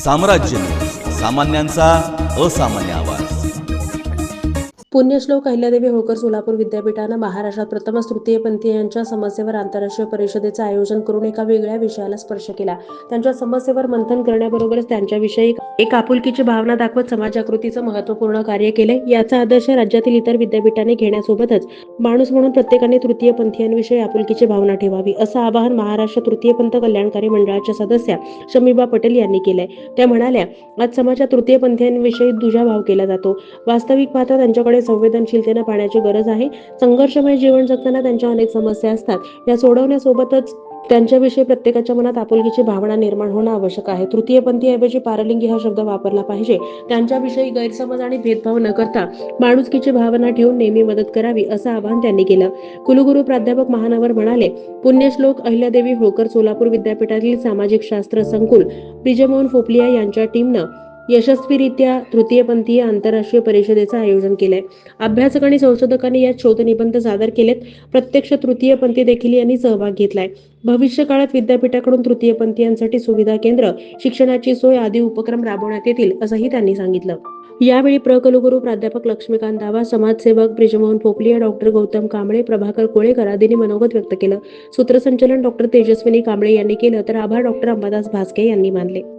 साम्राज्य सामान्यांचा असामान्य आवाज। पुण्यश्लोक अहिल्यादेवी होळकर सोलापूर विद्यापीठानं महाराष्ट्रात प्रथमच तृतीयपंथीयांच्या समस्येवर आंतरराष्ट्रीय परिषदेचं आयोजन करून एका वेगळ्या विषयाला स्पर्श केला। त्यांच्या समस्येवर मंथन करण्याबरोबरच त्यांच्याविषयी एक आपुलकीची भावना दाखवत समाजजागृतीचं महत्त्वपूर्ण कार्य केलंय। याचा आदर्श राज्यातील इतर विद्यापीठांनी घेण्यासोबतच माणूस म्हणून प्रत्येकाने तृतीयपंथीयांविषयी आपुलकीची भावना ठेवावी, असं आवाहन महाराष्ट्र तृतीयपंथ कल्याणकारी मंडळाच्या सदस्या शमीबा पटेल यांनी केलंय। त्या म्हणाल्या, आज समाजात तृतीयपंथीयांविषयी दुजाभाव केला जातो। वास्तविक पाहता त्यांच्याकडे संवेदनशीलतेने पाहण्याची गरज आहे। संघर्षमय जीवन जगताना त्यांच्या अनेक समस्या असतात, या सोडवण्यासोबतच त्यांच्याविषयी प्रत्येकाच्या मनात आपुलकीची भावना निर्माण होणं आवश्यक आहे। तृतीयपंथीऐवजी पारलिंगी हा शब्द वापरला पाहिजे। त्यांच्याविषयी गैरसमज आणि भेदभाव न करता माणुसकीची भावना ठेवून नेहमी मदत करावी, असं आवाहन त्यांनी केलं। कुलगुरू प्राध्यापक महानवर म्हणाले, पुण्यश्लोक अहिल्यादेवी होळकर सोलापूर विद्यापीठातील सामाजिक शास्त्र संकुल ब्रिजमोहन फोपलिया यांच्या टीमनं यशस्वीरित्या तृतीयपंथीय आंतरराष्ट्रीय परिषदेचं आयोजन केलंय। अभ्यासक आणि संशोधकांनी यात शोधनिबंध सादर केलेत। प्रत्यक्ष तृतीयपंथी देखील यांनी सहभाग घेतलाय। भविष्य काळात विद्यापीठाकडून तृतीयपंथीयांसाठी सुविधा केंद्र, शिक्षणाची सोय आदी उपक्रम राबवण्यात येतील, असंही त्यांनी सांगितलं। यावेळी कुलगुरू प्राध्यापक लक्ष्मीकांत दावा, समाजसेवक ब्रिजमोहन फोपलिया, डॉक्टर गौतम कांबळे, प्रभाकर कोळेकर आदींनी मनोगत व्यक्त केलं। सूत्रसंचालन डॉक्टर तेजस्विनी कांबळे यांनी केलं, तर आभार डॉक्टर अंबादास भास्के यांनी मानले।